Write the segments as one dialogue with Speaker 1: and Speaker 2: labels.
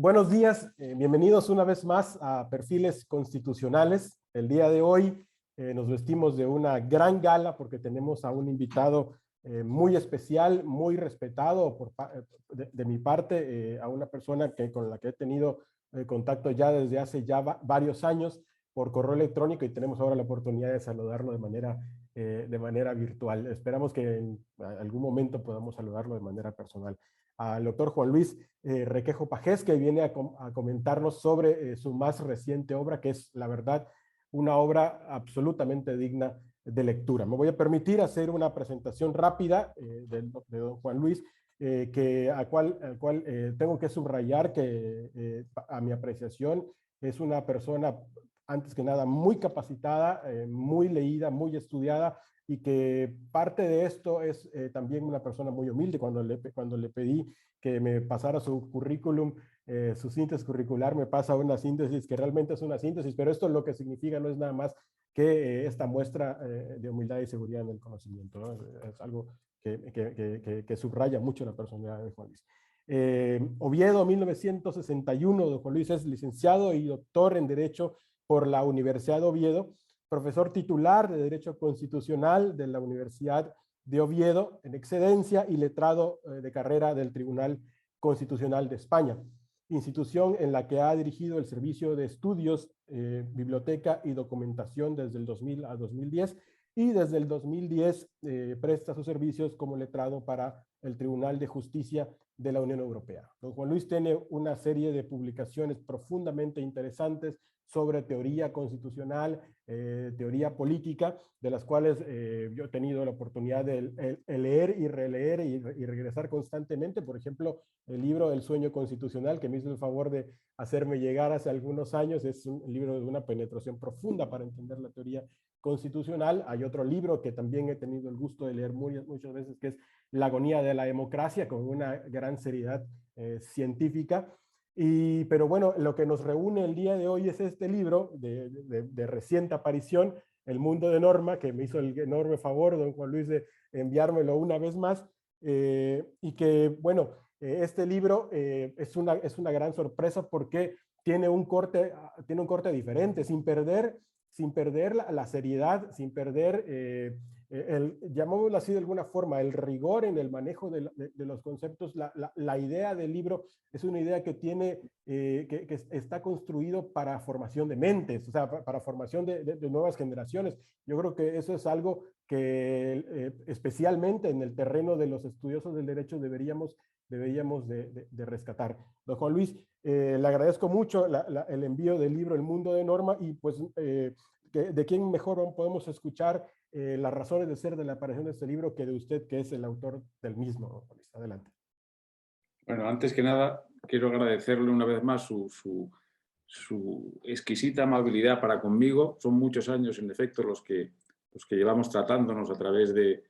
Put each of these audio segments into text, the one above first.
Speaker 1: Buenos días, bienvenidos una vez más a Perfiles Constitucionales. El día de hoy nos vestimos de una gran gala porque tenemos a un invitado muy especial, muy respetado de mi parte, a una persona con la que he tenido contacto ya desde hace varios años por correo electrónico y tenemos ahora la oportunidad de saludarlo de manera virtual. Esperamos que en algún momento podamos saludarlo de manera personal. Al doctor Juan Luis Requejo Pajés, que viene a comentarnos sobre su más reciente obra, que es, la verdad, una obra absolutamente digna de lectura. Me voy a permitir hacer una presentación rápida de don Juan Luis, al cual tengo que subrayar que, a mi apreciación, es una persona, antes que nada, muy capacitada, muy leída, muy estudiada, y que parte de esto es también una persona muy humilde. Cuando le pedí que me pasara su currículum, su síntesis curricular, me pasa una síntesis que realmente es una síntesis, pero esto lo que significa no es nada más que esta muestra de humildad y seguridad en el conocimiento, ¿no? Es algo que subraya mucho la personalidad de Juan Luis. Oviedo, 1961, don Juan Luis es licenciado y doctor en Derecho por la Universidad de Oviedo, profesor titular de Derecho Constitucional de la Universidad de Oviedo en excedencia y letrado de carrera del Tribunal Constitucional de España, institución en la que ha dirigido el Servicio de Estudios, Biblioteca y Documentación desde el 2000 a 2010, y desde el 2010 presta sus servicios como letrado para el Tribunal de Justicia de la Unión Europea. Don Juan Luis tiene una serie de publicaciones profundamente interesantes sobre teoría constitucional, teoría política, de las cuales yo he tenido la oportunidad de leer y releer y regresar constantemente. Por ejemplo, el libro El Sueño Constitucional, que me hizo el favor de hacerme llegar hace algunos años, es un libro de una penetración profunda para entender la teoría constitucional. Hay otro libro que también he tenido el gusto de leer muchas veces, que es La agonía de la democracia, con una gran seriedad científica. Pero bueno, lo que nos reúne el día de hoy es este libro de reciente aparición, El Mundo de Norma, que me hizo el enorme favor, don Juan Luis, de enviármelo una vez más, y que, bueno, este libro es una gran sorpresa porque tiene un corte diferente, sin perder la seriedad, sin perder llamémoslo así de alguna forma, el rigor en el manejo de los conceptos. La idea del libro es una idea que que está construido para formación de mentes, o sea, para formación de nuevas generaciones. Yo creo que eso es algo que especialmente en el terreno de los estudiosos del derecho deberíamos de rescatar. Don Juan Luis, le agradezco mucho el envío del libro El Mundo de Norma, y pues de quién mejor podemos escuchar las razones de ser de la aparición de este libro que de usted, que es el autor del mismo, don Juan Luis. Adelante.
Speaker 2: Bueno, antes que nada, quiero agradecerle una vez más su exquisita amabilidad para conmigo. Son muchos años, en efecto, los que llevamos tratándonos a través de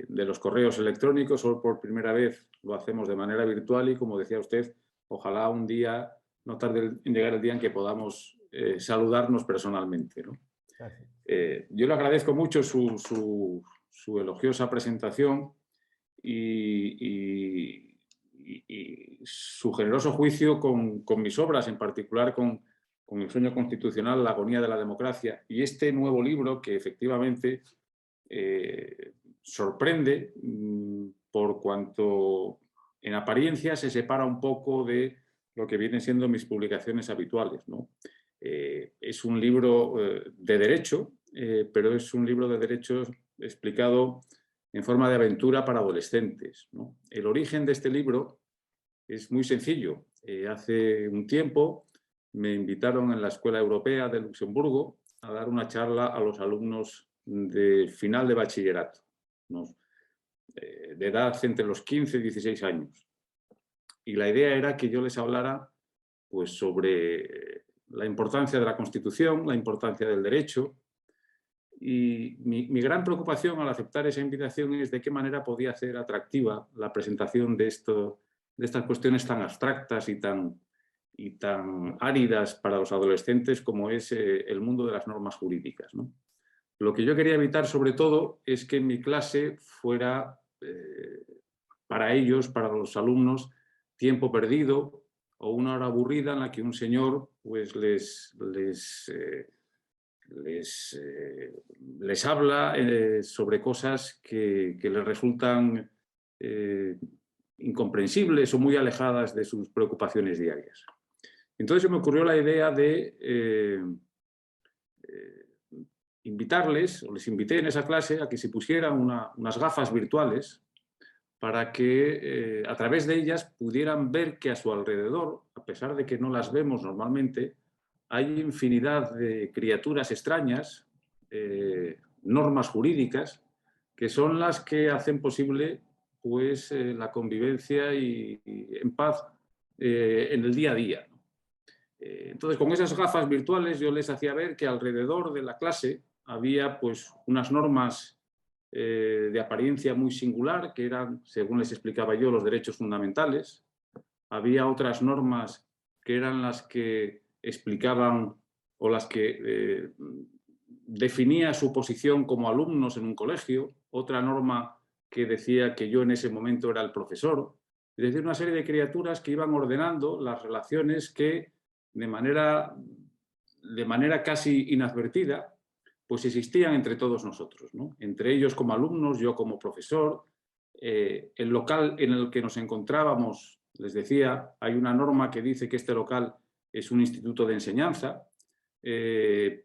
Speaker 2: los correos electrónicos. Hoy por primera vez lo hacemos de manera virtual y, como decía usted, ojalá un día, no tarde en llegar el día en que podamos saludarnos personalmente, ¿no? Yo le agradezco mucho su elogiosa presentación y su generoso juicio con mis obras, en particular con El Sueño Constitucional, La agonía de la democracia, y este nuevo libro que efectivamente sorprende por cuanto en apariencia se separa un poco de lo que vienen siendo mis publicaciones habituales, ¿no? Es un libro de derecho, pero es un libro de derecho explicado en forma de aventura para adolescentes, ¿no? El origen de este libro es muy sencillo. Hace un tiempo me invitaron en la Escuela Europea de Luxemburgo a dar una charla a los alumnos de final de bachillerato, ¿no? De edad entre los 15 y 16 años. Y la idea era que yo les hablara pues, sobre la importancia de la Constitución, la importancia del derecho. Y mi gran preocupación al aceptar esa invitación es de qué manera podía hacer atractiva la presentación de estas cuestiones tan abstractas y tan áridas para los adolescentes como es el mundo de las normas jurídicas, ¿no? Lo que yo quería evitar, sobre todo, es que mi clase fuera para ellos, para los alumnos, tiempo perdido o una hora aburrida en la que un señor pues, les habla sobre cosas que les resultan incomprensibles o muy alejadas de sus preocupaciones diarias. Entonces se me ocurrió la idea de invitarles, o les invité en esa clase a que se pusieran unas gafas virtuales para que a través de ellas pudieran ver que a su alrededor, a pesar de que no las vemos normalmente, hay infinidad de criaturas extrañas, normas jurídicas, que son las que hacen posible pues, la convivencia y en paz en el día a día. Entonces, con esas gafas virtuales yo les hacía ver que alrededor de la clase había pues, unas normas de apariencia muy singular, que eran, según les explicaba yo, los derechos fundamentales. Había otras normas que eran las que explicaban o las que definía su posición como alumnos en un colegio, otra norma que decía que yo en ese momento era el profesor, es decir, una serie de criaturas que iban ordenando las relaciones que de manera casi inadvertida pues existían entre todos nosotros, ¿no? Entre ellos como alumnos, yo como profesor, el local en el que nos encontrábamos, les decía, hay una norma que dice que este local es un instituto de enseñanza,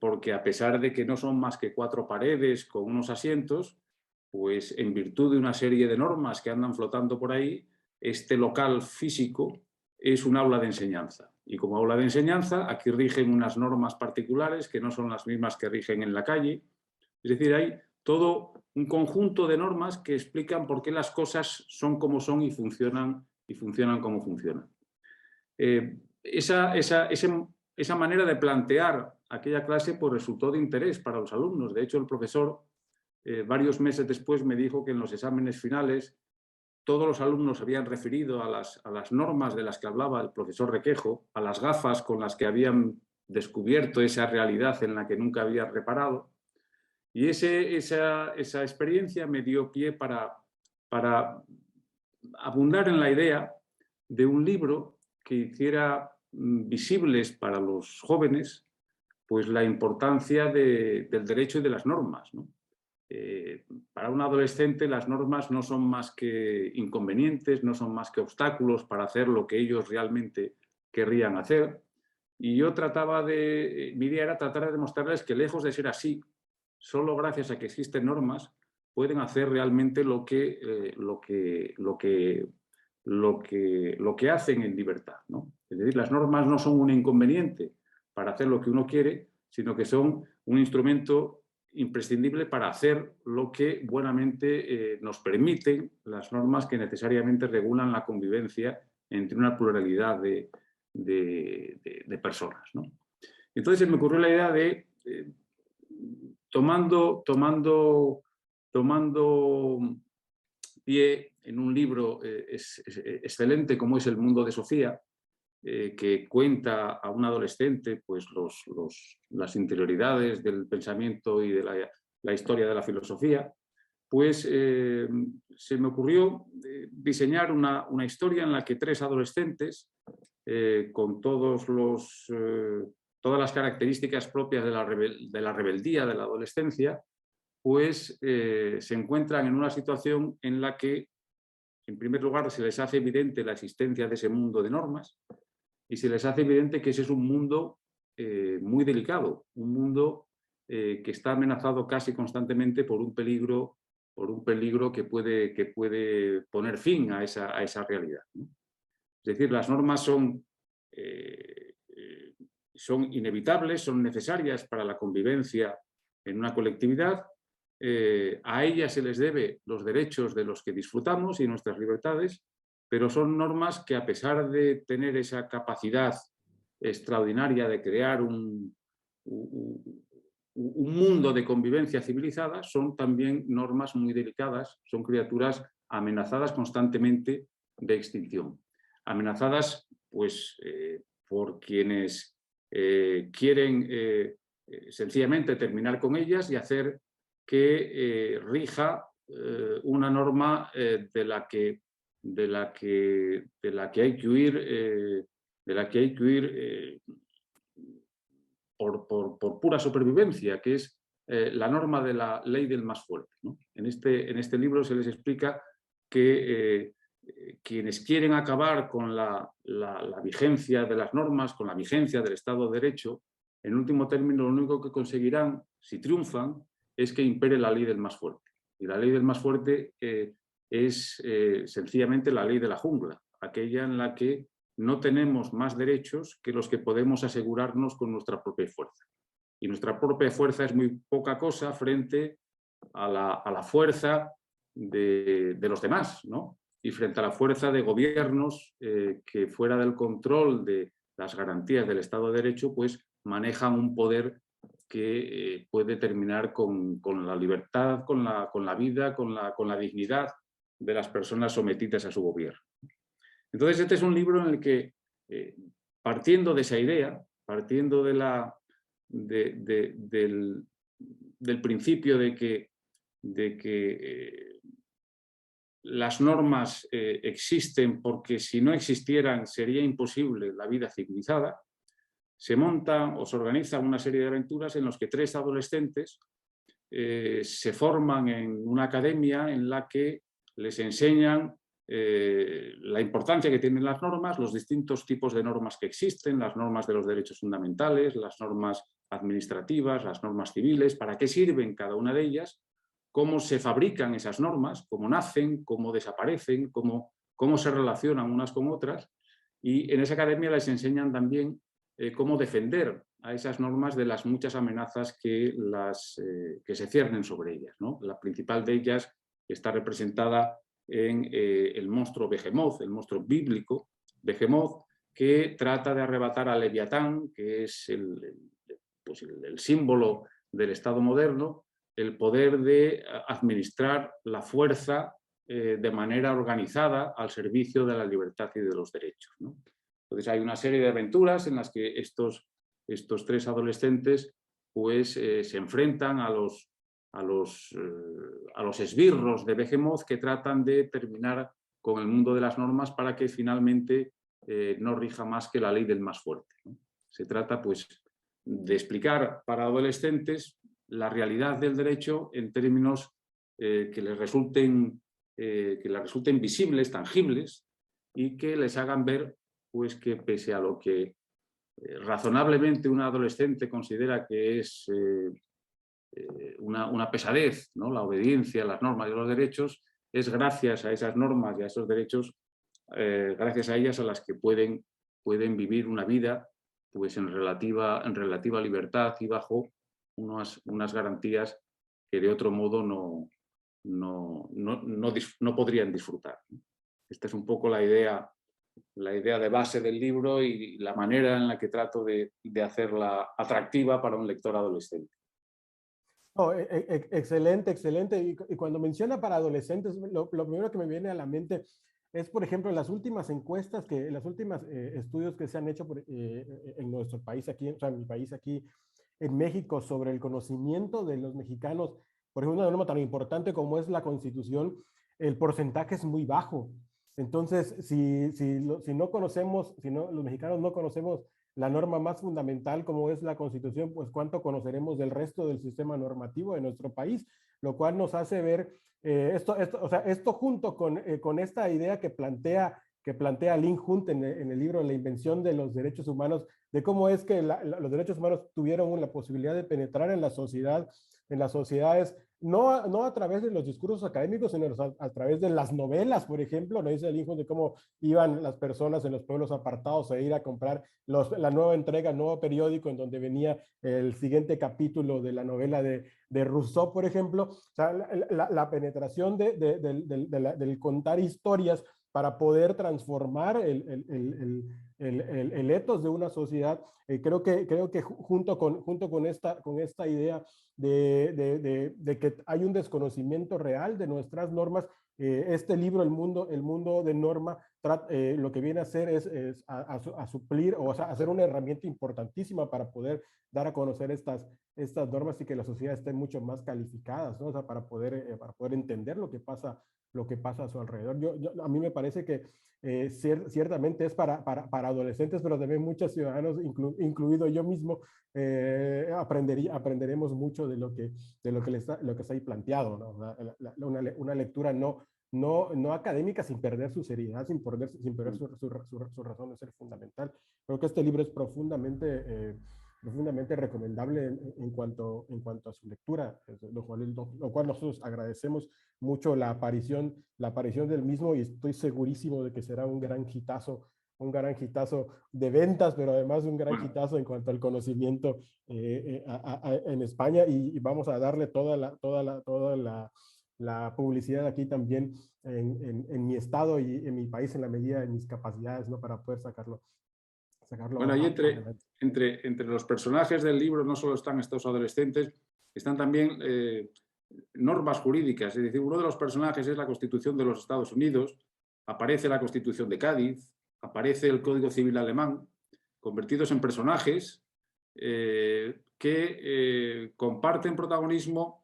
Speaker 2: porque a pesar de que no son más que 4 paredes con unos asientos, pues en virtud de una serie de normas que andan flotando por ahí, este local físico es un aula de enseñanza. Y como aula de enseñanza, aquí rigen unas normas particulares que no son las mismas que rigen en la calle. Es decir, hay todo un conjunto de normas que explican por qué las cosas son como son y funcionan como funcionan. Esa manera de plantear aquella clase pues, resultó de interés para los alumnos. De hecho, el profesor, varios meses después, me dijo que en los exámenes finales todos los alumnos habían referido a las normas de las que hablaba el profesor Requejo, a las gafas con las que habían descubierto esa realidad en la que nunca habían reparado. Y esa experiencia me dio pie para abundar en la idea de un libro que hiciera visibles para los jóvenes pues, la importancia del derecho y de las normas, ¿no? Para un adolescente las normas no son más que inconvenientes, no son más que obstáculos para hacer lo que ellos realmente querrían hacer. Y yo mi idea era tratar de demostrarles que lejos de ser así, solo gracias a que existen normas, pueden hacer realmente lo que hacen en libertad, ¿no? Es decir, las normas no son un inconveniente para hacer lo que uno quiere, sino que son un instrumento imprescindible para hacer lo que buenamente nos permiten las normas que necesariamente regulan la convivencia entre una pluralidad de personas, ¿no? Entonces me ocurrió la idea de, tomando pie en un libro excelente como es El mundo de Sofía, que cuenta a un adolescente pues, las interioridades del pensamiento y de la historia de la filosofía, pues se me ocurrió diseñar una historia en la que 3 adolescentes, con todas las características propias de la rebeldía de la adolescencia, pues se encuentran en una situación en la que, en primer lugar, se les hace evidente la existencia de ese mundo de normas, y se les hace evidente que ese es un mundo muy delicado, un mundo que está amenazado casi constantemente por un peligro que puede poner fin a esa realidad, ¿no? Es decir, las normas son inevitables, son necesarias para la convivencia en una colectividad. A ellas se les debe los derechos de los que disfrutamos y nuestras libertades, pero son normas que, a pesar de tener esa capacidad extraordinaria de crear un mundo de convivencia civilizada, son también normas muy delicadas, son criaturas amenazadas constantemente de extinción. Amenazadas pues, por quienes quieren sencillamente terminar con ellas y hacer que rija una norma de la que hay que huir de la que hay que huir por pura supervivencia, que es la norma de la ley del más fuerte, ¿no? En este libro se les explica que quienes quieren acabar con la vigencia de las normas, con la vigencia del Estado de Derecho, en último término lo único que conseguirán, si triunfan, es que impere la ley del más fuerte. Y la ley del más fuerte es sencillamente la ley de la jungla, aquella en la que no tenemos más derechos que los que podemos asegurarnos con nuestra propia fuerza. Y nuestra propia fuerza es muy poca cosa frente a la fuerza de los demás, ¿no? Y frente a la fuerza de gobiernos que fuera del control de las garantías del Estado de Derecho, pues manejan un poder que puede terminar con la libertad, con la vida, con la dignidad de las personas sometidas a su gobierno. Entonces, este es un libro en el que, partiendo de esa idea, partiendo del principio de que las normas existen porque si no existieran sería imposible la vida civilizada, se monta o se organiza una serie de aventuras en las que 3 adolescentes se forman en una academia en la que les enseñan la importancia que tienen las normas, los distintos tipos de normas que existen, las normas de los derechos fundamentales, las normas administrativas, las normas civiles, para qué sirven cada una de ellas, cómo se fabrican esas normas, cómo nacen, cómo desaparecen, cómo se relacionan unas con otras. Y en esa academia les enseñan también cómo defender a esas normas de las muchas amenazas que se ciernen sobre ellas, ¿no? La principal de ellas está representada en el monstruo Behemoth, el monstruo bíblico Behemoth, que trata de arrebatar a Leviatán, que es el símbolo del Estado moderno, el poder de administrar la fuerza de manera organizada al servicio de la libertad y de los derechos, ¿no? Entonces hay una serie de aventuras en las que estos 3 adolescentes pues, se enfrentan a los esbirros de Behemoth que tratan de terminar con el mundo de las normas para que finalmente no rija más que la ley del más fuerte, ¿no? Se trata pues, de explicar para adolescentes la realidad del derecho en términos que les resulten visibles, tangibles, y que les hagan ver pues, que pese a lo que razonablemente un adolescente considera que es una pesadez, ¿no? La obediencia a las normas y a los derechos, es gracias a esas normas y a esos derechos, gracias a ellas a las que pueden vivir una vida pues, en relativa libertad y bajo unas garantías que de otro modo no podrían disfrutar. Esta es un poco la idea de base del libro y la manera en la que trato de hacerla atractiva para un lector adolescente.
Speaker 1: Oh, excelente, excelente. Y cuando menciona para adolescentes, lo primero que me viene a la mente es, por ejemplo, las últimas encuestas, las últimas estudios que se han hecho en nuestro país aquí, o sea, en mi país aquí en México, sobre el conocimiento de los mexicanos, por ejemplo, una norma tan importante como es la Constitución, el porcentaje es muy bajo. Entonces, si no conocemos, los mexicanos no conocemos la norma más fundamental como es la Constitución, pues cuánto conoceremos del resto del sistema normativo de nuestro país, lo cual nos hace ver esto junto con esta idea que plantea Lynn Hunt en el libro La invención de los derechos humanos, de cómo es que los derechos humanos tuvieron la posibilidad de penetrar en la sociedad, en las sociedades, no a través de los discursos académicos, sino a través de las novelas, por ejemplo. Nos dice Lynn Hunt de cómo iban las personas en los pueblos apartados a ir a comprar la nueva entrega, el nuevo periódico en donde venía el siguiente capítulo de la novela de Rousseau, por ejemplo. O sea, la penetración del contar historias para poder transformar el etos de una sociedad, creo que junto con esta idea de que hay un desconocimiento real de nuestras normas, este libro, El mundo de norma, lo que viene a hacer es a suplir, o sea, a ser una herramienta importantísima para poder dar a conocer estas normas y que la sociedad esté mucho más calificadas, ¿no? O sea, para poder entender lo que pasa lo que pasa a su alrededor. A mí me parece que ciertamente es para adolescentes, pero también muchos ciudadanos, incluido yo mismo, aprenderemos mucho de lo que está ahí planteado, ¿no? Una lectura no académica, sin perder su seriedad, sin perder su razón de ser fundamental. Creo que este libro es profundamente recomendable en cuanto a su lectura, lo cual nosotros agradecemos mucho la aparición del mismo, y estoy segurísimo de que será un gran hitazo de ventas, pero además un gran hitazo en cuanto al conocimiento en España, y vamos a darle toda la publicidad aquí también en mi estado y en mi país, en la medida de mis capacidades, ¿no? Para poder sacarlo
Speaker 2: Bueno, y
Speaker 1: adelante.
Speaker 2: entre los personajes del libro no solo están estos adolescentes, están también normas jurídicas. Es decir, uno de los personajes es la Constitución de los Estados Unidos, aparece la Constitución de Cádiz, aparece el Código Civil alemán, convertidos en personajes que comparten protagonismo.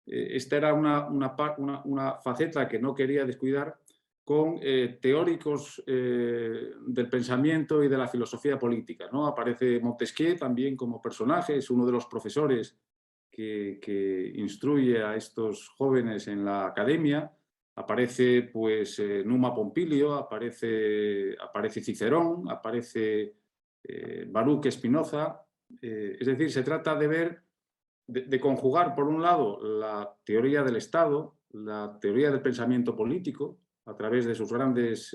Speaker 2: Esta era una faceta que no quería descuidar, con teóricos del pensamiento y de la filosofía política, ¿no? Aparece Montesquieu también como personaje, es uno de los profesores que instruye a estos jóvenes en la academia. Aparece pues Numa Pompilio, aparece Cicerón, aparece Baruch Spinoza. Es decir, se trata de ver, de conjugar por un lado la teoría del Estado, la teoría del pensamiento político, a través de los grandes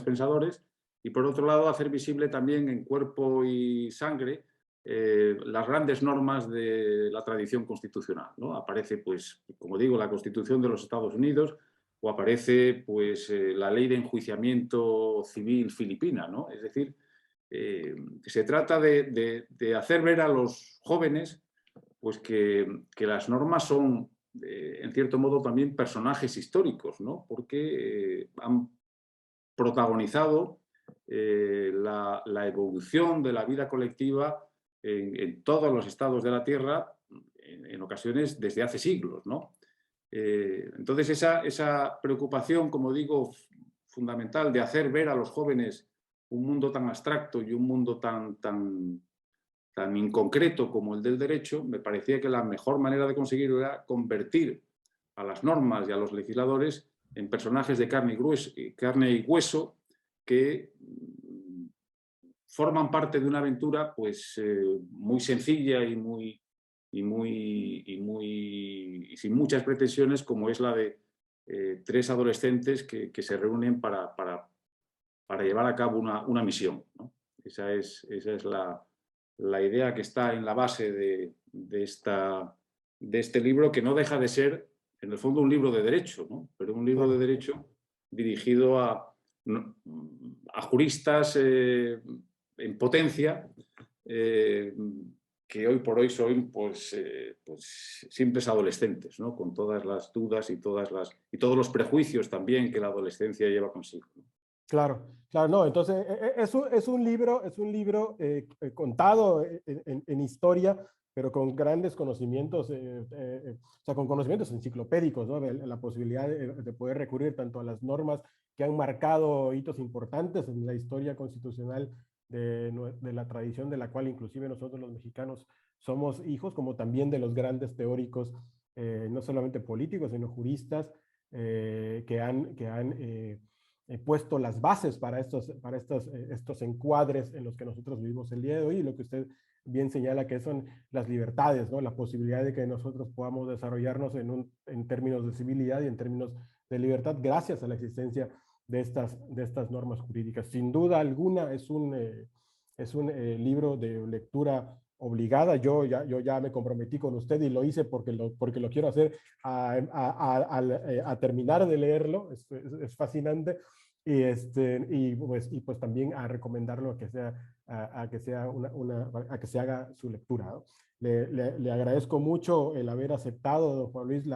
Speaker 2: pensadores, y por otro lado hacer visible también en cuerpo y sangre las grandes normas de la tradición constitucional, ¿no? Aparece, pues, como digo, la Constitución de los Estados Unidos, o aparece pues, la ley de enjuiciamiento civil filipina, ¿no? Es decir, se trata de hacer ver a los jóvenes pues, que las normas son, en cierto modo, también personajes históricos, ¿no? Porque han protagonizado la evolución de la vida colectiva en todos los estados de la Tierra, en ocasiones desde hace siglos, ¿no? Entonces, esa preocupación, como digo, fundamental de hacer ver a los jóvenes un mundo tan abstracto y un mundo tan inconcreto como el del derecho, me parecía que la mejor manera de conseguirlo era convertir a las normas y a los legisladores en personajes de carne y hueso que forman parte de una aventura pues, muy sencilla y sin muchas pretensiones, como es la de tres adolescentes que se reúnen para llevar a cabo una misión, ¿no? Esa es la idea que está en la base de este libro, que no deja de ser, en el fondo, un libro de derecho, ¿no? Pero un libro de derecho dirigido a juristas en potencia, que hoy por hoy son pues simples adolescentes, ¿no? Con todas las dudas y todos los prejuicios también que la adolescencia lleva consigo, ¿no?
Speaker 1: Claro, no, entonces es un libro contado en historia, pero con grandes conocimientos, o sea, con conocimientos enciclopédicos, ¿no? La posibilidad de poder recurrir tanto a las normas que han marcado hitos importantes en la historia constitucional de la tradición de la cual inclusive nosotros los mexicanos somos hijos, como también de los grandes teóricos, no solamente políticos, sino juristas, que han puesto las bases para estos encuadres en los que nosotros vivimos el día de hoy, y lo que usted bien señala, que son las libertades, ¿no? La posibilidad de que nosotros podamos desarrollarnos en términos de civilidad y en términos de libertad, gracias a la existencia de estas normas jurídicas. Sin duda alguna es un libro de lectura obligada. Yo ya me comprometí con usted y lo hice porque lo quiero hacer a terminar de leerlo. Es fascinante. Y pues también a recomendarlo a que se haga su lectura, ¿no? Le agradezco mucho el haber aceptado, don Juan Luis,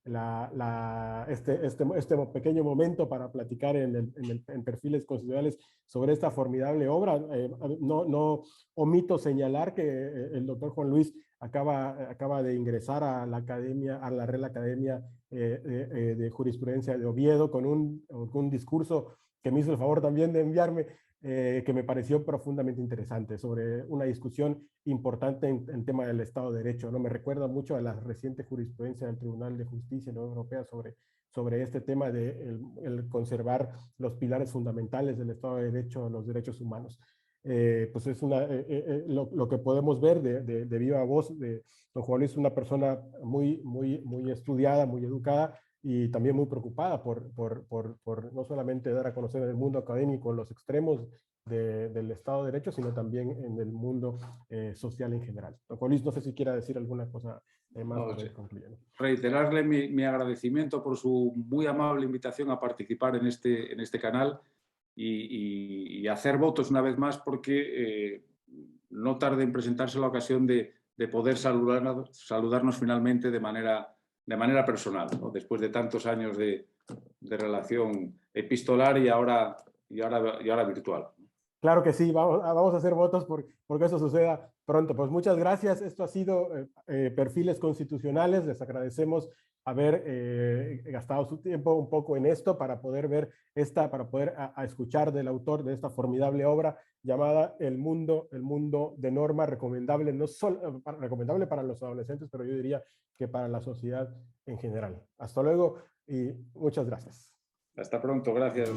Speaker 1: este pequeño momento para platicar en Perfiles Constitucionales sobre esta formidable obra. No omito señalar que el doctor Juan Luis acaba de ingresar a la academia, a la Real Academia de Jurisprudencia de Oviedo con un discurso que me hizo el favor también de enviarme, que me pareció profundamente interesante sobre una discusión importante en tema del Estado de Derecho, ¿no? Me recuerda mucho a la reciente jurisprudencia del Tribunal de Justicia de la Unión Europea sobre este tema de el conservar los pilares fundamentales del Estado de Derecho, los derechos humanos. Pues es lo que podemos ver de viva voz de don Juan Luis, es una persona muy estudiada, muy educada y también muy preocupada por no solamente dar a conocer en el mundo académico los extremos del Estado de Derecho, sino también en el mundo social en general. Don Juan Luis, no sé si quiera decir alguna cosa más para ir concluyendo.
Speaker 2: Reiterarle mi agradecimiento por su muy amable invitación a participar en este canal y hacer votos una vez más, porque no tarde en presentarse la ocasión de poder saludarnos finalmente de manera personal, ¿no? Después de tantos años de relación epistolar y ahora virtual.
Speaker 1: Claro que sí, vamos a hacer votos porque eso suceda pronto. Pues muchas gracias. Esto ha sido Perfiles Constitucionales. Les agradecemos haber gastado su tiempo un poco en esto para poder ver para poder escuchar del autor de esta formidable obra llamada El Mundo de Norma, recomendable, no solo recomendable para los adolescentes, pero yo diría que para la sociedad en general. Hasta luego y muchas gracias.
Speaker 2: Hasta pronto, gracias.